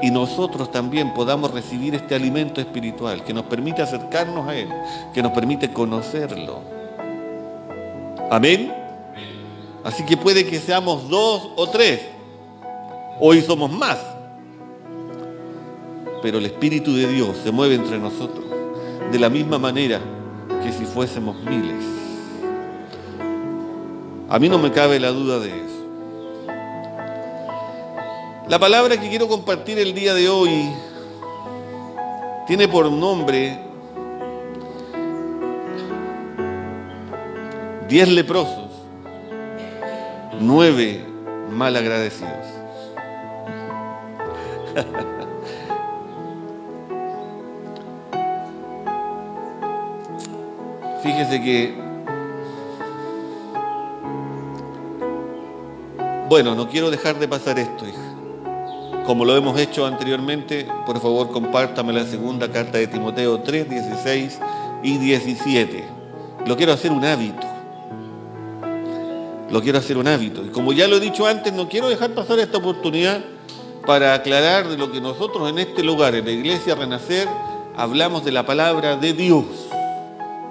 y nosotros también podamos recibir este alimento espiritual que nos permite acercarnos a Él, que nos permite conocerlo. Amén. Así que puede que seamos 2 o 3, hoy somos más, pero el Espíritu de Dios se mueve entre nosotros de la misma manera que si fuésemos miles. A mí no me cabe la duda de eso. La palabra que quiero compartir el día de hoy tiene por nombre 10 leprosos, 9 malagradecidos. Fíjese que, bueno, no quiero dejar de pasar esto, hija. Como lo hemos hecho anteriormente, por favor compártame la segunda carta de Timoteo 3, 16 y 17. Lo quiero hacer un hábito. Lo quiero hacer un hábito. Y como ya lo he dicho antes, no quiero dejar pasar esta oportunidad para aclarar de lo que nosotros en este lugar, en la Iglesia Renacer, hablamos de la palabra de Dios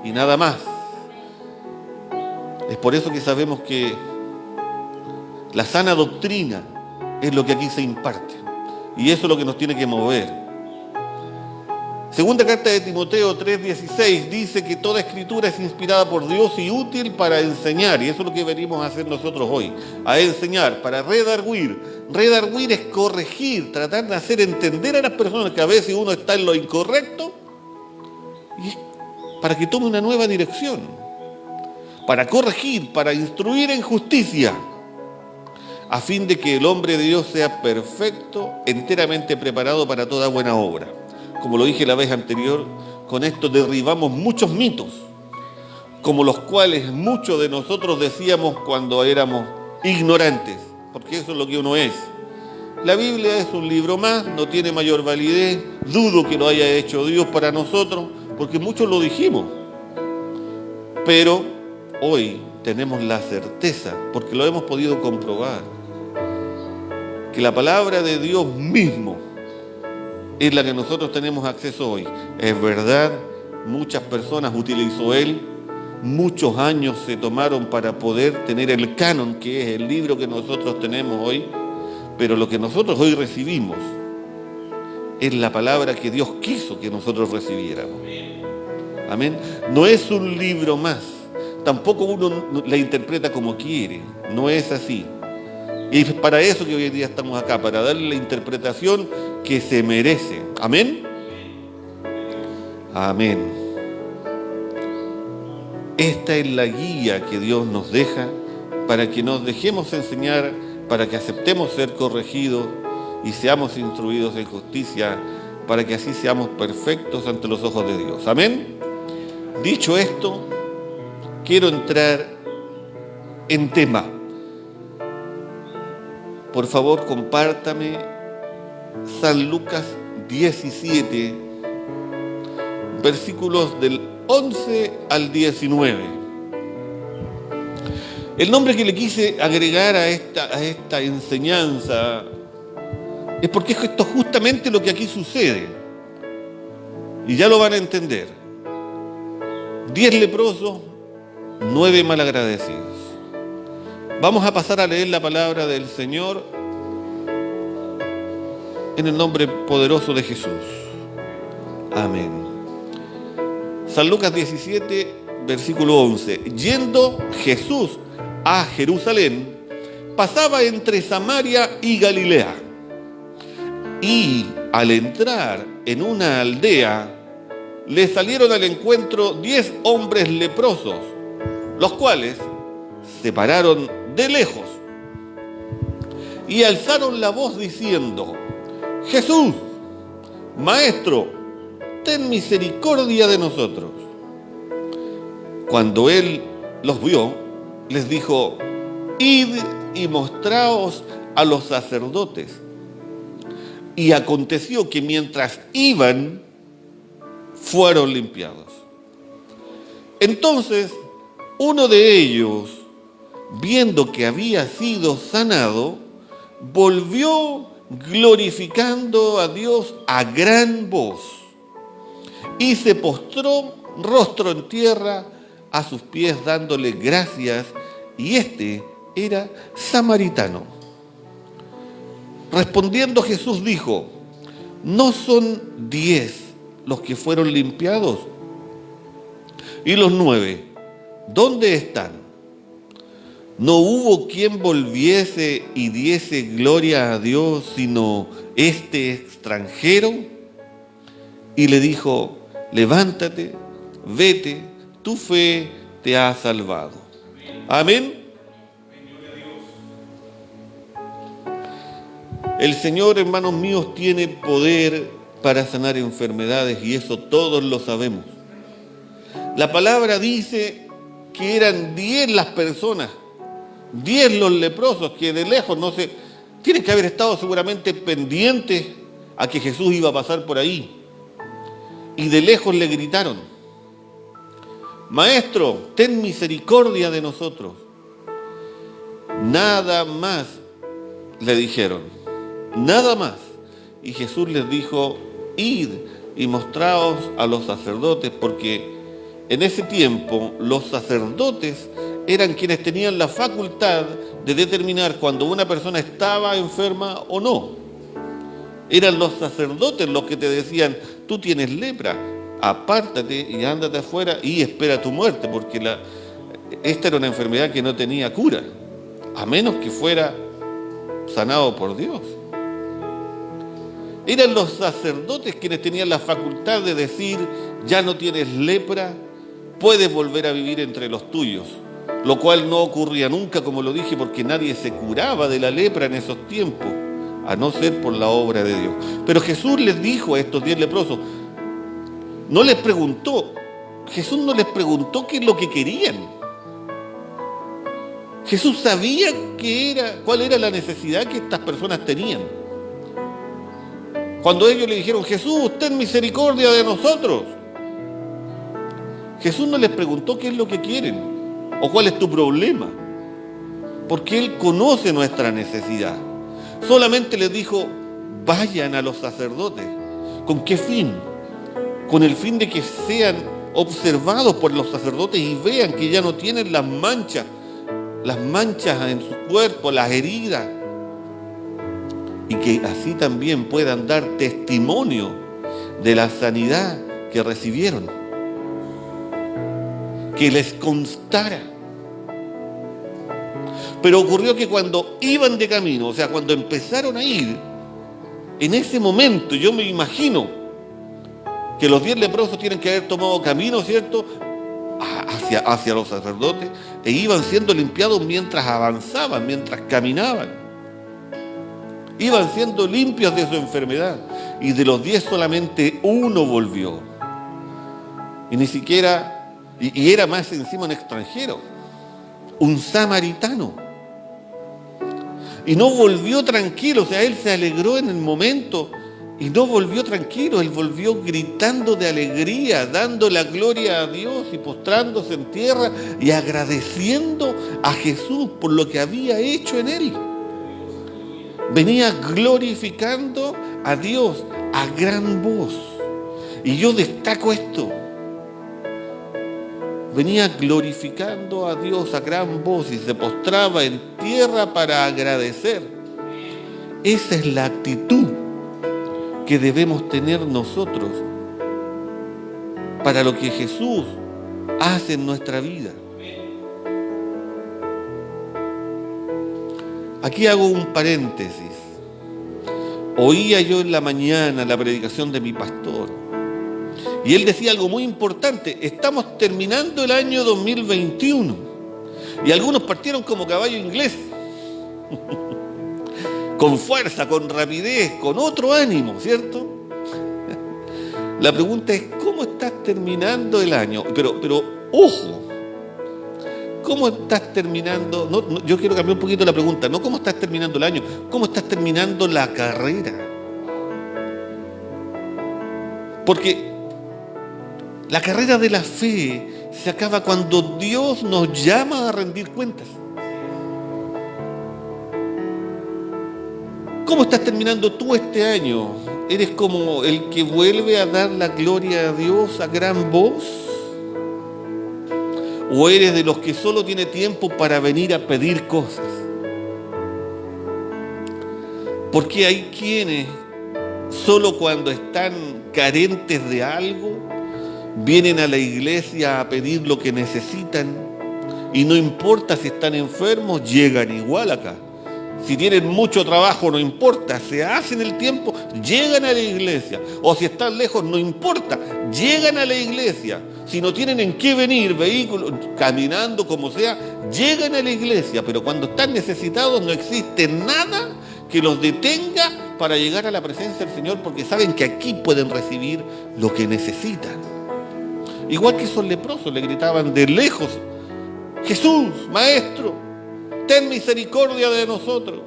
y nada más. Es por eso que sabemos que la sana doctrina es lo que aquí se imparte. Y eso es lo que nos tiene que mover. Segunda carta de Timoteo 3:16 dice que toda escritura es inspirada por Dios y útil para enseñar. Y eso es lo que venimos a hacer nosotros hoy. A enseñar, para redarguir. Redarguir es corregir, tratar de hacer entender a las personas que a veces uno está en lo incorrecto. Y es para que tome una nueva dirección. Para corregir, para instruir en justicia. A fin de que el hombre de Dios sea perfecto, enteramente preparado para toda buena obra. Como lo dije la vez anterior, con esto derribamos muchos mitos, como los cuales muchos de nosotros decíamos cuando éramos ignorantes, porque eso es lo que uno es. La Biblia es un libro más, no tiene mayor validez, dudo que lo haya hecho Dios para nosotros, porque muchos lo dijimos. Pero hoy tenemos la certeza, porque lo hemos podido comprobar, que la palabra de Dios mismo es la que nosotros tenemos acceso hoy. Es verdad, muchas personas utilizó Él, muchos años se tomaron para poder tener el canon, que es el libro que nosotros tenemos hoy, pero lo que nosotros hoy recibimos es la palabra que Dios quiso que nosotros recibiéramos. Amén. No es un libro más, tampoco uno la interpreta como quiere, no es así. Y es para eso que hoy en día estamos acá, para darle la interpretación que se merece. Amén. Amén. Esta es la guía que Dios nos deja para que nos dejemos enseñar, para que aceptemos ser corregidos y seamos instruidos en justicia, para que así seamos perfectos ante los ojos de Dios. Amén. Dicho esto, quiero entrar en tema. Por favor, compártame San Lucas 17, versículos del 11 al 19. El nombre que le quise agregar a esta enseñanza es porque esto es justamente lo que aquí sucede. Y ya lo van a entender. 10 leprosos, 9 malagradecidos. Vamos a pasar a leer la palabra del Señor en el nombre poderoso de Jesús. Amén. San Lucas 17, versículo 11. Yendo Jesús a Jerusalén, pasaba entre Samaria y Galilea. Y al entrar en una aldea, le salieron al encuentro 10 hombres leprosos, los cuales se pararon de lejos y alzaron la voz diciendo: Jesús, Maestro, ten misericordia de nosotros. Cuando él los vio, les dijo: id y mostraos a los sacerdotes. Y aconteció que mientras iban, fueron limpiados. Entonces, uno de ellos, viendo que había sido sanado, volvió glorificando a Dios a gran voz, y se postró rostro en tierra a sus pies dándole gracias, y este era samaritano. Respondiendo Jesús dijo: ¿no son 10 los que fueron limpiados? ¿Y los 9, dónde están? ¿No hubo quien volviese y diese gloria a Dios sino este extranjero? Y le dijo: levántate, vete, tu fe te ha salvado. Amén. El Señor, hermanos míos, tiene poder para sanar enfermedades, y eso todos lo sabemos. La palabra dice que eran 10 las personas, 10 los leprosos, que de lejos no se... Tienen que haber estado seguramente pendientes a que Jesús iba a pasar por ahí. Y de lejos le gritaron: Maestro, ten misericordia de nosotros. Nada más le dijeron, nada más. Y Jesús les dijo: id y mostraos a los sacerdotes, porque en ese tiempo los sacerdotes eran quienes tenían la facultad de determinar cuando una persona estaba enferma o no. Eran los sacerdotes los que te decían: tú tienes lepra, apártate y ándate afuera y espera tu muerte, porque esta era una enfermedad que no tenía cura, a menos que fuera sanado por Dios. Eran los sacerdotes quienes tenían la facultad de decir: ya no tienes lepra, puedes volver a vivir entre los tuyos. Lo cual no ocurría nunca, como lo dije, porque nadie se curaba de la lepra en esos tiempos, a no ser por la obra de Dios. Pero Jesús les dijo a estos 10 leprosos, no les preguntó, Jesús no les preguntó qué es lo que querían. Jesús sabía cuál era la necesidad que estas personas tenían. Cuando ellos le dijeron: Jesús, ten misericordia de nosotros, Jesús no les preguntó qué es lo que quieren o cuál es tu problema, porque Él conoce nuestra necesidad. Solamente les dijo: vayan a los sacerdotes. ¿Con qué fin? Con el fin de que sean observados por los sacerdotes y vean que ya no tienen las manchas en su cuerpo, las heridas, y que así también puedan dar testimonio de la sanidad que recibieron, que les constara. Pero ocurrió que cuando iban de camino, o sea, cuando empezaron a ir, en ese momento yo me imagino que los 10 leprosos tienen que haber tomado camino, ¿cierto?, hacia los sacerdotes, e iban siendo limpiados mientras avanzaban, mientras caminaban. Iban siendo limpios de su enfermedad, y de los 10 solamente uno volvió. Y ni siquiera, y era más encima un extranjero, un samaritano. Y no volvió tranquilo, o sea, él se alegró en el momento y no volvió tranquilo, él volvió gritando de alegría, dando la gloria a Dios y postrándose en tierra y agradeciendo a Jesús por lo que había hecho en él. Venía glorificando a Dios a gran voz. Y yo destaco esto. Venía glorificando a Dios a gran voz y se postraba en tierra para agradecer. Esa es la actitud que debemos tener nosotros para lo que Jesús hace en nuestra vida. Aquí hago un paréntesis. Oía yo en la mañana la predicación de mi pastor y él decía algo muy importante: estamos terminando el año 2021 y algunos partieron como caballo inglés, con fuerza, con rapidez, con otro ánimo, ¿cierto? La pregunta es: ¿cómo estás terminando el año? Pero ojo, ¿cómo estás terminando? No, yo quiero cambiar un poquito la pregunta. No cómo estás terminando el año, cómo estás terminando la carrera. Porque la carrera de la fe se acaba cuando Dios nos llama a rendir cuentas. ¿Cómo estás terminando tú este año? ¿Eres como el que vuelve a dar la gloria a Dios a gran voz? ¿O eres de los que solo tiene tiempo para venir a pedir cosas? Porque hay quienes solo cuando están carentes de algo vienen a la iglesia a pedir lo que necesitan y no importa si están enfermos, llegan igual acá. Si tienen mucho trabajo, no importa, se hacen el tiempo, llegan a la iglesia. O si están lejos, no importa, llegan a la iglesia. Si no tienen en qué venir, vehículos, caminando, como sea, llegan a la iglesia. Pero cuando están necesitados no existe nada que los detenga para llegar a la presencia del Señor, porque saben que aquí pueden recibir lo que necesitan. Igual que esos leprosos le gritaban de lejos: Jesús, Maestro, ten misericordia de nosotros.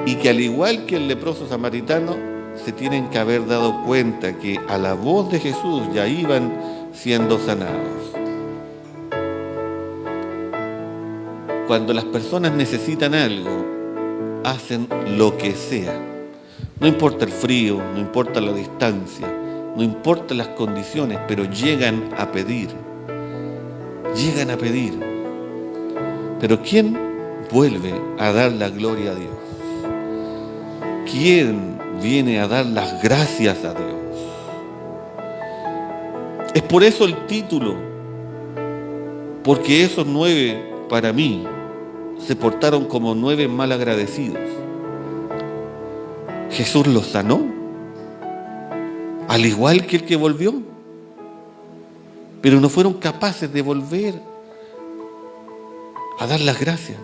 Y que al igual que el leproso samaritano, se tienen que haber dado cuenta que a la voz de Jesús ya iban siendo sanados. Cuando las personas necesitan algo, hacen lo que sea. No importa el frío, no importa la distancia, no importa las condiciones, pero llegan a pedir. Llegan a pedir. Pero ¿quién vuelve a dar la gloria a Dios? ¿Quién viene a dar las gracias a Dios? Es por eso el título, porque esos 9 para mí se portaron como 9 malagradecidos. Jesús los sanó, al igual que el que volvió, pero no fueron capaces de volver a dar las gracias.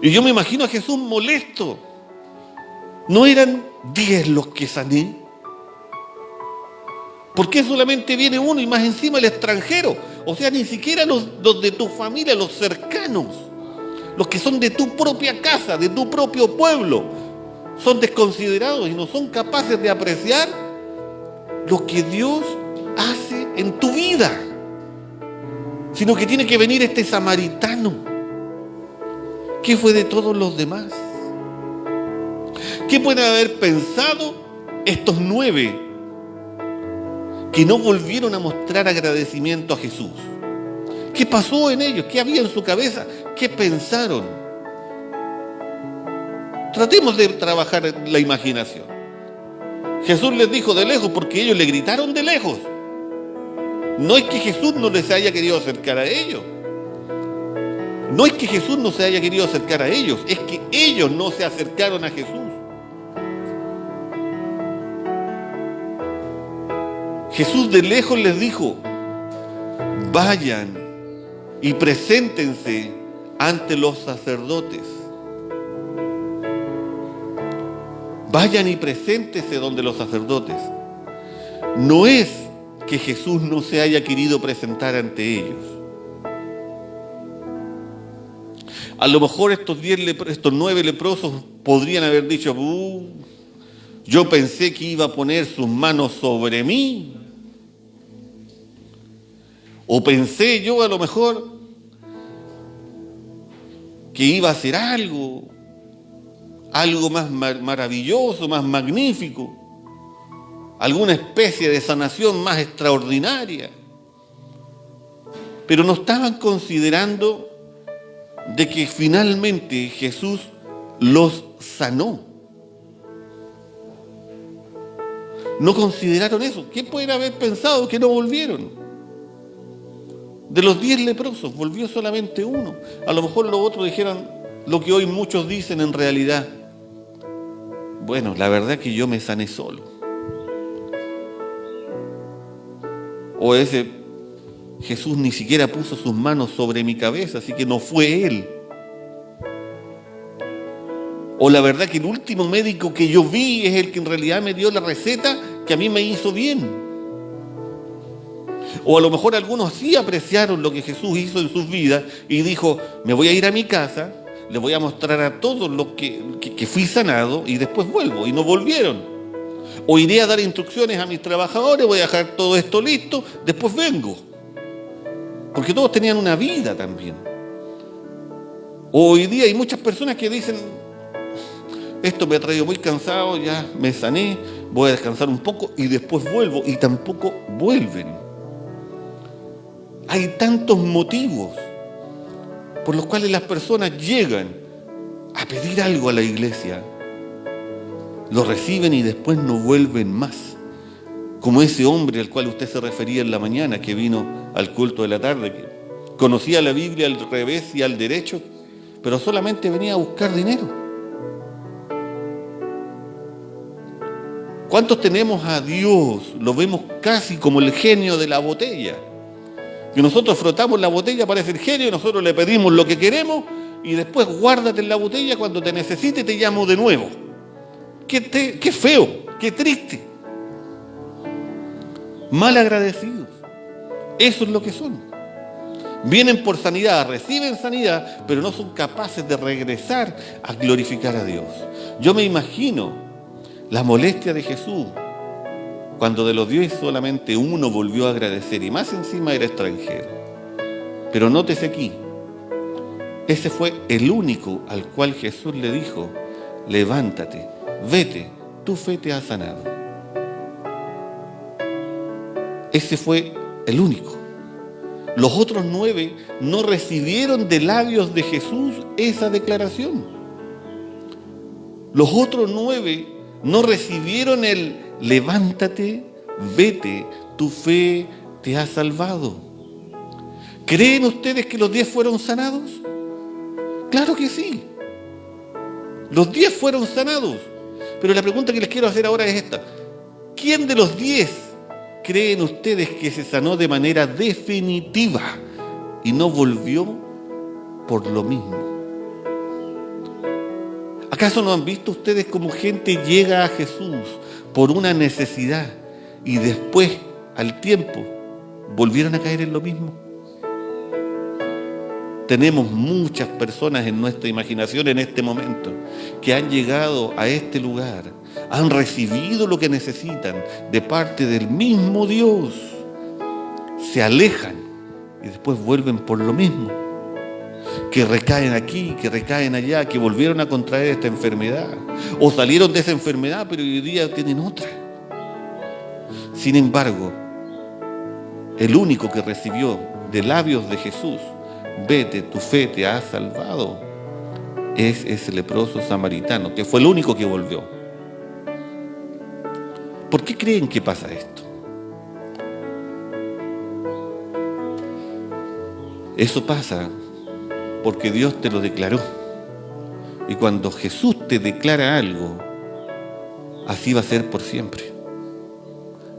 Y yo me imagino a Jesús molesto. ¿No eran 10 los que sané? ¿Por qué solamente viene uno y más encima el extranjero? O sea, ni siquiera los de tu familia, los cercanos, los que son de tu propia casa, de tu propio pueblo, son desconsiderados y no son capaces de apreciar lo que Dios hace en tu vida, sino que tiene que venir este samaritano. ¿Qué fue de todos los demás? ¿Qué pueden haber pensado estos 9 que no volvieron a mostrar agradecimiento a Jesús? ¿Qué pasó en ellos? ¿Qué había en su cabeza? ¿Qué pensaron? Tratemos de trabajar la imaginación. Jesús les dijo de lejos porque ellos le gritaron de lejos. No es que Jesús no les haya querido acercar a ellos. No es que Jesús no se haya querido acercar a ellos, es que ellos no se acercaron a Jesús. Jesús de lejos les dijo: vayan y preséntense ante los sacerdotes. Vayan y preséntense donde los sacerdotes. No es que Jesús no se haya querido presentar ante ellos. A lo mejor estos 9 leprosos podrían haber dicho: yo pensé que iba a poner sus manos sobre mí. O pensé yo a lo mejor que iba a hacer algo más maravilloso, más magnífico, alguna especie de sanación más extraordinaria. Pero no estaban considerando de que finalmente Jesús los sanó. No consideraron eso. ¿Qué pueden haber pensado que no volvieron? De los 10 leprosos volvió solamente uno. A lo mejor los otros dijeron lo que hoy muchos dicen en realidad: bueno, la verdad que yo me sané solo. O ese: Jesús ni siquiera puso sus manos sobre mi cabeza, así que no fue Él. O la verdad que el último médico que yo vi es el que en realidad me dio la receta que a mí me hizo bien. O a lo mejor algunos sí apreciaron lo que Jesús hizo en sus vidas y dijo: me voy a ir a mi casa, le voy a mostrar a todos los que fui sanado y después vuelvo. Y no volvieron. O iré a dar instrucciones a mis trabajadores, voy a dejar todo esto listo, después vengo. Porque todos tenían una vida también. Hoy día hay muchas personas que dicen, esto me ha traído muy cansado, ya me sané, voy a descansar un poco y después vuelvo, y tampoco vuelven. Hay tantos motivos por los cuales las personas llegan a pedir algo a la iglesia, lo reciben y después no vuelven más. Como ese hombre al cual usted se refería en la mañana, que vino al culto de la tarde, que conocía la Biblia al revés y al derecho, pero solamente venía a buscar dinero. ¿Cuántos tenemos a Dios? Lo vemos casi como el genio de la botella. Que nosotros frotamos la botella, parece el genio, y nosotros le pedimos lo que queremos, y después guárdate en la botella, cuando te necesite te llamo de nuevo. Qué feo, qué triste. Mal agradecidos. Eso es lo que son. Vienen por sanidad, reciben sanidad, pero no son capaces de regresar a glorificar a Dios. Yo me imagino la molestia de Jesús cuando de los 10 solamente uno volvió a agradecer, y más encima era extranjero. Pero nótese aquí, ese fue el único al cual Jesús le dijo: levántate, vete, tu fe te ha sanado. Ese fue el único. Los otros 9 no recibieron de labios de Jesús esa declaración. Los otros 9 no recibieron el levántate, vete, tu fe te ha salvado. ¿Creen ustedes que los 10 fueron sanados? Claro que sí. Los 10 fueron sanados. Pero la pregunta que les quiero hacer ahora es esta: ¿quién de los 10 creen ustedes que se sanó de manera definitiva y no volvió por lo mismo? ¿Acaso no han visto ustedes cómo gente llega a Jesús por una necesidad y después, al tiempo, volvieron a caer en lo mismo? Tenemos muchas personas en nuestra imaginación en este momento que han llegado a este lugar, han recibido lo que necesitan de parte del mismo Dios, se alejan y después vuelven por lo mismo, que recaen aquí, que recaen allá, que volvieron a contraer esta enfermedad, o salieron de esa enfermedad pero hoy día tienen otra. Sin embargo, el único que recibió de labios de Jesús: vete, tu fe te ha salvado, es ese leproso samaritano, que fue el único que volvió. ¿Por qué creen que pasa esto? Eso pasa porque Dios te lo declaró. Y cuando Jesús te declara algo, así va a ser por siempre.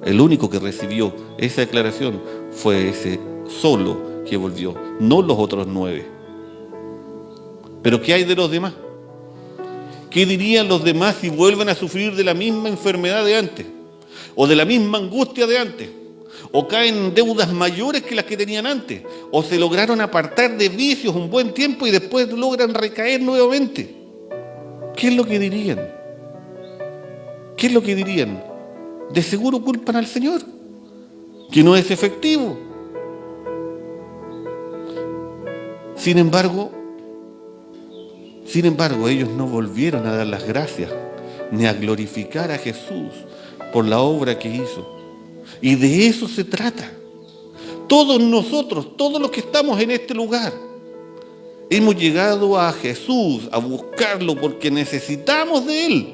El único que recibió esa declaración fue ese solo que volvió, no los otros 9. Pero ¿qué hay de los demás? ¿Qué dirían los demás si vuelven a sufrir de la misma enfermedad de antes? ¿O de la misma angustia de antes? ¿O caen en deudas mayores que las que tenían antes? ¿O se lograron apartar de vicios un buen tiempo y después logran recaer nuevamente? ¿Qué es lo que dirían? ¿Qué es lo que dirían? De seguro culpan al Señor, que no es efectivo. Sin embargo, ellos no volvieron a dar las gracias ni a glorificar a Jesús por la obra que hizo. Y de eso se trata. Todos nosotros, todos los que estamos en este lugar, hemos llegado a Jesús a buscarlo porque necesitamos de Él.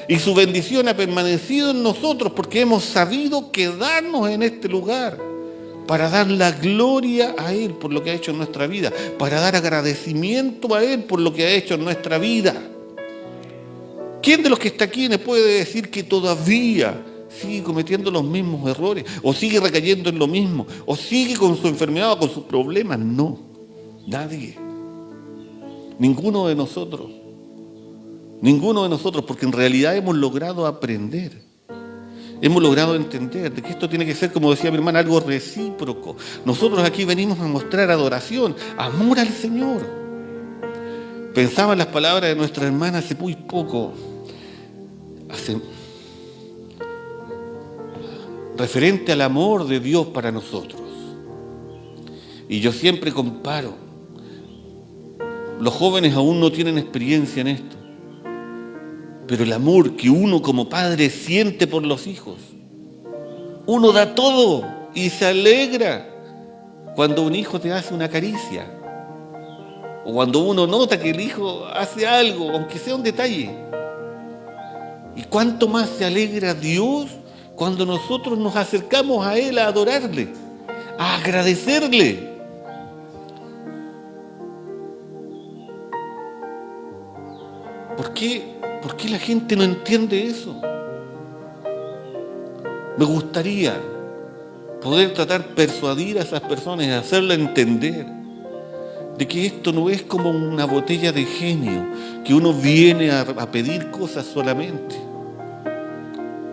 Y su bendición ha permanecido en nosotros porque hemos sabido quedarnos en este lugar para dar la gloria a Él por lo que ha hecho en nuestra vida, para dar agradecimiento a Él por lo que ha hecho en nuestra vida. ¿Quién de los que está aquí me puede decir que todavía sigue cometiendo los mismos errores, o sigue recayendo en lo mismo, o sigue con su enfermedad o con sus problemas? No, nadie. Ninguno de nosotros, porque en realidad hemos logrado aprender. Hemos logrado entender de que esto tiene que ser, como decía mi hermana, algo recíproco. Nosotros aquí venimos a mostrar adoración, amor al Señor. Pensaba en las palabras de nuestra hermana hace muy poco, referente al amor de Dios para nosotros. Y yo siempre comparo Los jóvenes aún no tienen experiencia en esto, pero el amor que uno como padre siente por los hijos, uno da todo y se alegra cuando un hijo te hace una caricia, o cuando uno nota que el hijo hace algo, aunque sea un detalle. ¿Y cuánto más se alegra Dios cuando nosotros nos acercamos a Él a adorarle, a agradecerle? ¿Por qué la gente no entiende eso? Me gustaría poder tratar de persuadir a esas personas y hacerle entender de que esto no es como una botella de genio, que uno viene a pedir cosas solamente.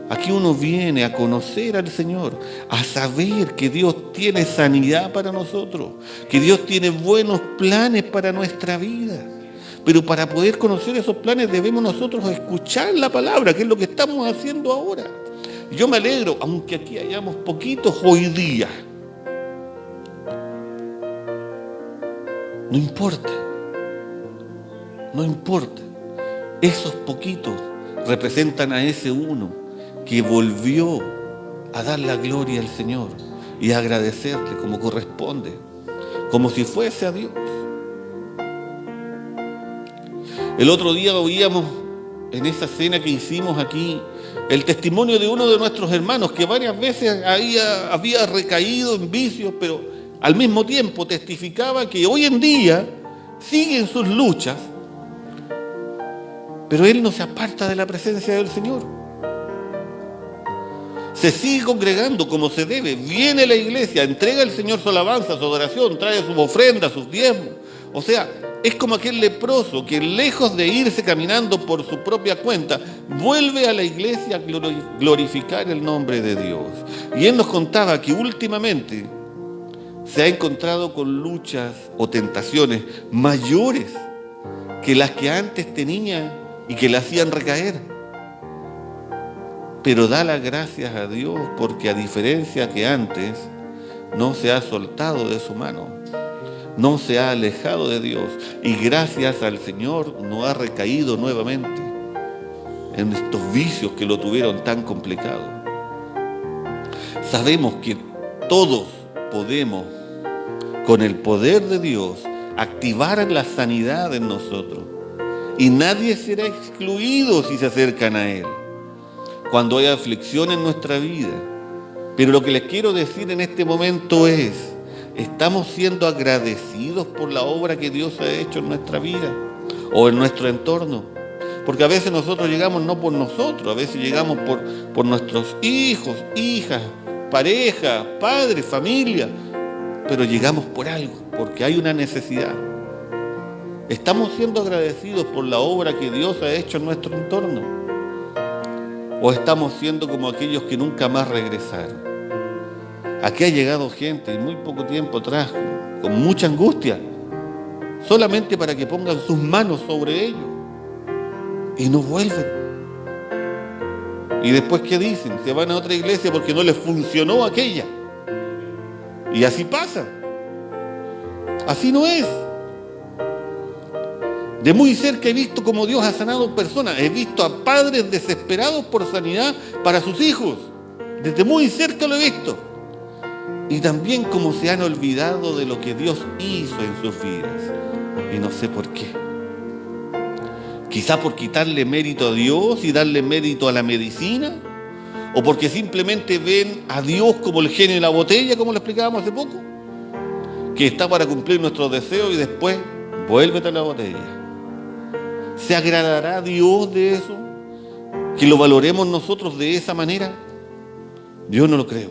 Aquí uno viene a conocer al Señor, a saber que Dios tiene sanidad para nosotros, que Dios tiene buenos planes para nuestra vida. Pero para poder conocer esos planes debemos nosotros escuchar la palabra, que es lo que estamos haciendo ahora. Yo me alegro, aunque aquí hayamos poquitos hoy día. No importa, no importa. Esos poquitos representan a ese uno que volvió a dar la gloria al Señor y a agradecerle como corresponde, como si fuese a Dios. El otro día oíamos en esa cena que hicimos aquí el testimonio de uno de nuestros hermanos que varias veces había recaído en vicios, pero al mismo tiempo testificaba que hoy en día sigue en sus luchas, pero él no se aparta de la presencia del Señor. Se sigue congregando como se debe, viene a la iglesia, entrega al Señor su alabanza, su adoración, trae sus ofrendas, sus diezmos. O sea, es como aquel leproso que lejos de irse caminando por su propia cuenta, vuelve a la iglesia a glorificar el nombre de Dios. Y él nos contaba que últimamente se ha encontrado con luchas o tentaciones mayores que las que antes tenía y que le hacían recaer. Pero da las gracias a Dios porque a diferencia que antes, no se ha soltado de su mano, no se ha alejado de Dios y gracias al Señor no ha recaído nuevamente en estos vicios que lo tuvieron tan complicado. Sabemos que todos podemos, con el poder de Dios, activar la sanidad en nosotros y nadie será excluido si se acercan a Él cuando hay aflicción en nuestra vida. Pero lo que les quiero decir en este momento es: ¿estamos siendo agradecidos por la obra que Dios ha hecho en nuestra vida o en nuestro entorno? Porque a veces nosotros llegamos no por nosotros, a veces llegamos por nuestros hijos, hijas, pareja, padres, familia, pero llegamos por algo, porque hay una necesidad. ¿Estamos siendo agradecidos por la obra que Dios ha hecho en nuestro entorno? ¿O estamos siendo como aquellos que nunca más regresaron? Aquí ha llegado gente en muy poco tiempo atrás, con mucha angustia, solamente para que pongan sus manos sobre ellos y no vuelven. Y después, ¿qué dicen? Se van a otra iglesia porque no les funcionó aquella. Y así pasa. Así no es. De muy cerca he visto cómo Dios ha sanado personas. He visto a padres desesperados por sanidad para sus hijos. Desde muy cerca lo he visto. Y también cómo se han olvidado de lo que Dios hizo en sus vidas. Y no sé por qué. Quizá por quitarle mérito a Dios y darle mérito a la medicina. O porque simplemente ven a Dios como el genio de la botella, como lo explicábamos hace poco. Que está para cumplir nuestros deseos y después vuélvete a la botella. ¿Se agradará Dios de eso? ¿Que lo valoremos nosotros de esa manera? Yo no lo creo.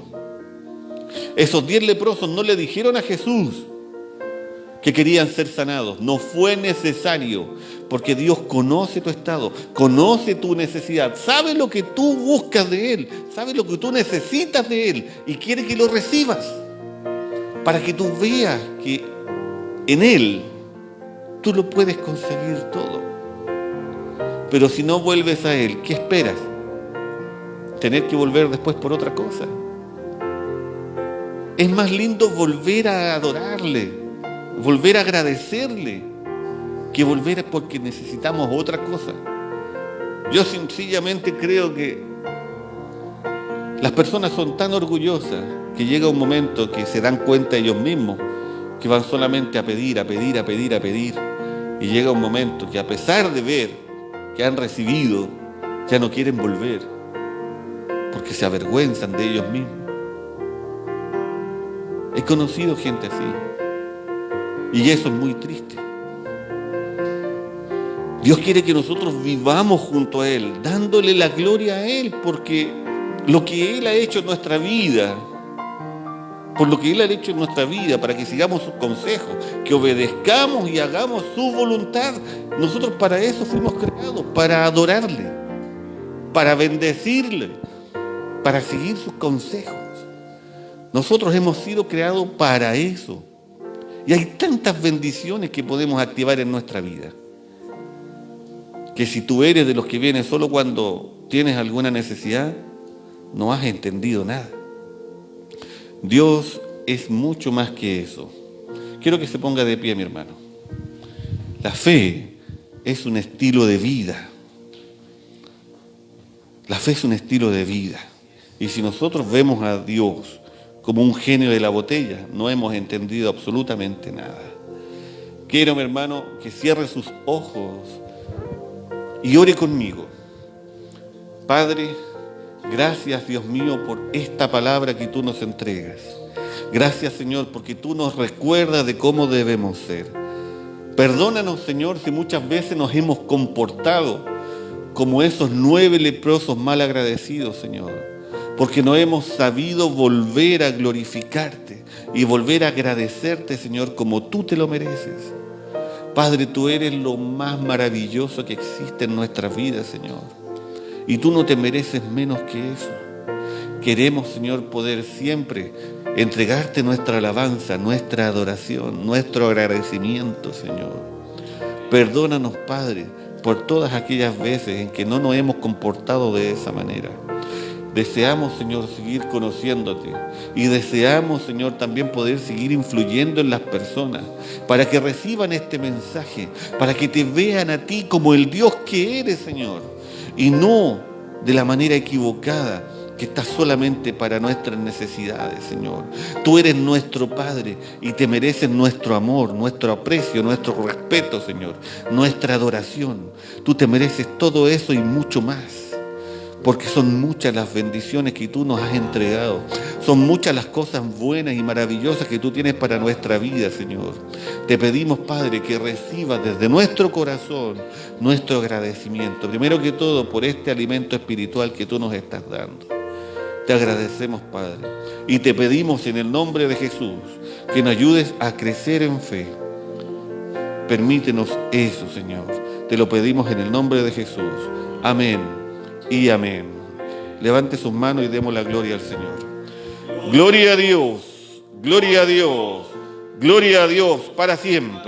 Esos 10 leprosos no le dijeron a Jesús que querían ser sanados. No fue necesario, porque Dios conoce tu estado, conoce tu necesidad, sabe lo que tú buscas de Él, sabe lo que tú necesitas de Él y quiere que lo recibas para que tú veas que en Él tú lo puedes conseguir todo. Pero si no vuelves a Él, ¿qué esperas? ¿Tener que volver después por otra cosa? Es más lindo volver a adorarle, volver a agradecerle que volver porque necesitamos otra cosa. Yo sencillamente creo que las personas son tan orgullosas que llega un momento que se dan cuenta ellos mismos que van solamente a pedir, a pedir, a pedir, a pedir. Y llega un momento que a pesar de ver que han recibido, ya no quieren volver porque se avergüenzan de ellos mismos. He conocido gente así y eso es muy triste. Dios quiere que nosotros vivamos junto a Él, dándole la gloria a Él, porque lo que Él ha hecho en nuestra vida, por lo que Él ha hecho en nuestra vida, para que sigamos sus consejos, que obedezcamos y hagamos su voluntad. Nosotros para eso fuimos creados, para adorarle, para bendecirle, para seguir sus consejos. Nosotros hemos sido creados para eso. Y hay tantas bendiciones que podemos activar en nuestra vida, que si tú eres de los que vienen solo cuando tienes alguna necesidad, no has entendido nada. Dios es mucho más que eso. Quiero que se ponga de pie, mi hermano. La fe es un estilo de vida. La fe es un estilo de vida. Y si nosotros vemos a Dios como un genio de la botella, no hemos entendido absolutamente nada. Quiero, mi hermano, que cierre sus ojos y ore conmigo. Padre, gracias, Dios mío, por esta palabra que tú nos entregas. Gracias, Señor, porque tú nos recuerdas de cómo debemos ser. Perdónanos, Señor, si muchas veces nos hemos comportado como esos 9 leprosos mal agradecidos, Señor, porque no hemos sabido volver a glorificarte y volver a agradecerte, Señor, como tú te lo mereces. Padre, tú eres lo más maravilloso que existe en nuestra vida, Señor. Y tú no te mereces menos que eso. Queremos, Señor, poder siempre entregarte nuestra alabanza, nuestra adoración, nuestro agradecimiento, Señor. Perdónanos, Padre, por todas aquellas veces en que no nos hemos comportado de esa manera. Deseamos, Señor, seguir conociéndote y deseamos, Señor, también poder seguir influyendo en las personas para que reciban este mensaje, para que te vean a ti como el Dios que eres, Señor, y no de la manera equivocada que está solamente para nuestras necesidades, Señor. Tú eres nuestro Padre y te mereces nuestro amor, nuestro aprecio, nuestro respeto, Señor, nuestra adoración. Tú te mereces todo eso y mucho más. Porque son muchas las bendiciones que tú nos has entregado. Son muchas las cosas buenas y maravillosas que tú tienes para nuestra vida, Señor. Te pedimos, Padre, que recibas desde nuestro corazón nuestro agradecimiento. Primero que todo, por este alimento espiritual que tú nos estás dando. Te agradecemos, Padre. Y te pedimos en el nombre de Jesús que nos ayudes a crecer en fe. Permítenos eso, Señor. Te lo pedimos en el nombre de Jesús. Amén y amén. Levante sus manos y demos la gloria al Señor. Gloria a Dios, gloria a Dios, gloria a Dios para siempre.